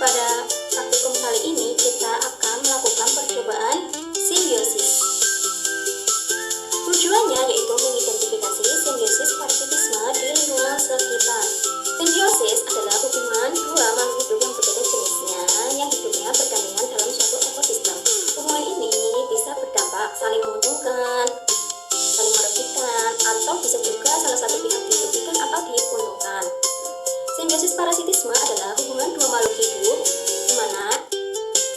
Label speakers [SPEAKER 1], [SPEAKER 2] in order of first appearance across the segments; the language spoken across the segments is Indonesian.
[SPEAKER 1] Pada praktikum kali ini kita akan melakukan percobaan simbiosis. Tujuannya yaitu mengidentifikasi simbiosis parasitisme di lingkungan sekitar. Simbiosis adalah hubungan dua makhluk hidup yang berbeda jenisnya yang hidupnya berdampingan dalam suatu ekosistem. Hubungan ini bisa berdampak saling menguntungkan, saling merugikan, atau bisa juga salah satu pihak dirugikan atau diuntungkan. Simbiosis parasitisme adalah hubungan dua makhluk hidup di mana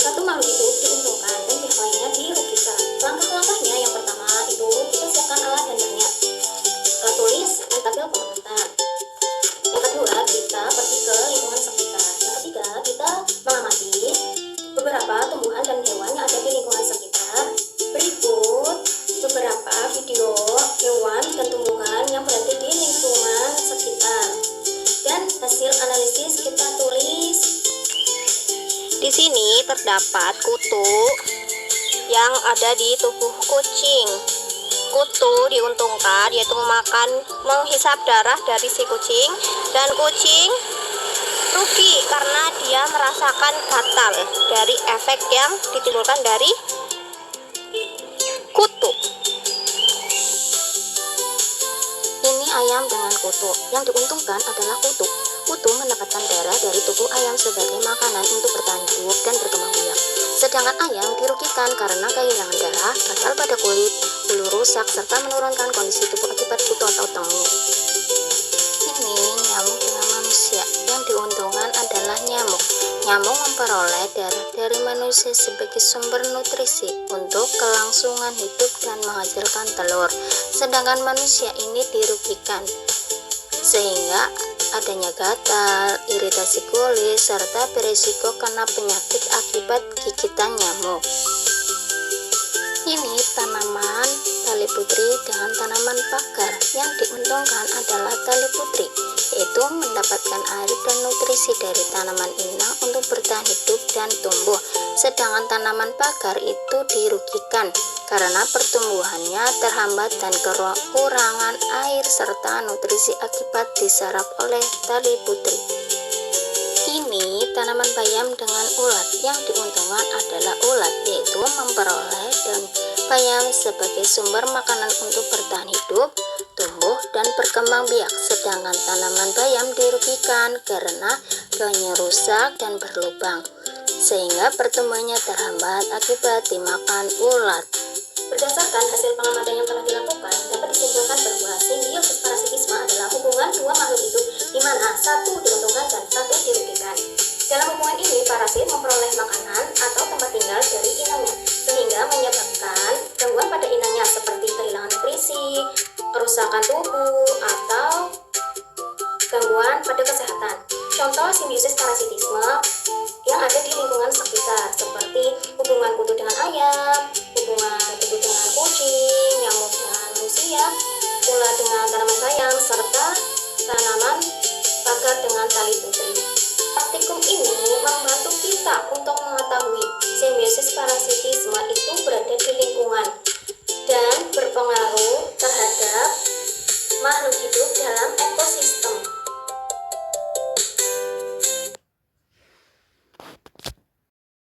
[SPEAKER 1] satu makhluk hidup diuntungkan dan pihak lainnya dirugikan. Langkah-langkahnya yang pertama itu kita siapkan alat dan bahannya. Kita tulis dan tabel pengamatan. Yang kedua, kita pergi ke lingkungan sekitar. Yang ketiga, kita mengamati beberapa tumbuhan dan hewan yang ada di lingkungan sekitar. Berikut beberapa video hewan dan tumbuhan yang berada di lingkungan sekitar. Dan hasil analisis kita tulis.
[SPEAKER 2] Di sini terdapat kutu yang ada di tubuh kucing. Kutu diuntungkan yaitu menghisap darah dari si kucing, dan kucing rugi karena dia merasakan gatal dari efek yang ditimbulkan dari kutu.
[SPEAKER 1] Ini ayam dengan kutu. Yang diuntungkan adalah kutu. Kutu mendapatkan darah dari tubuh ayam sebagai makanan untuk bertahan hidup dan berkembang biak. Sedangkan ayam dirugikan karena kehilangan darah, gatal pada kulit, bulu rusak, serta menurunkan kondisi tubuh akibat kutu atau tengu. Ini nyamuk dengan manusia. Yang diuntungkan adalah nyamuk. Nyamuk memperoleh darah dari manusia sebagai sumber nutrisi untuk kelangsungan hidup dan menghasilkan telur. Sedangkan manusia ini dirugikan sehingga adanya gatal, iritasi kulit, serta beresiko kena penyakit akibat gigitan nyamuk. Ini tanaman tali putri dengan tanaman pagar. Yang diuntungkan adalah tali putri, yaitu mendapatkan air dan nutrisi dari tanaman inang untuk bertahan hidup dan tumbuh. Sedangkan tanaman pagar itu dirugikan karena pertumbuhannya terhambat dan kekurangan air serta nutrisi akibat diserap oleh tali putri. Ini tanaman bayam dengan ulat. Yang diuntungkan adalah ulat, yaitu memperoleh daun bayam sebagai sumber makanan untuk bertahan hidup, tumbuh, dan berkembang biak. Sedangkan tanaman bayam dirugikan karena daunnya rusak dan berlubang, sehingga pertumbuhannya terhambat akibat dimakan ulat. Berdasarkan hasil pengamatan yang telah dilakukan, dapat disimpulkan bahwa simbiosis parasitisme adalah hubungan dua makhluk hidup di mana satu diuntungkan dan satu dirugikan. Dalam hubungan ini, parasit memperoleh makanan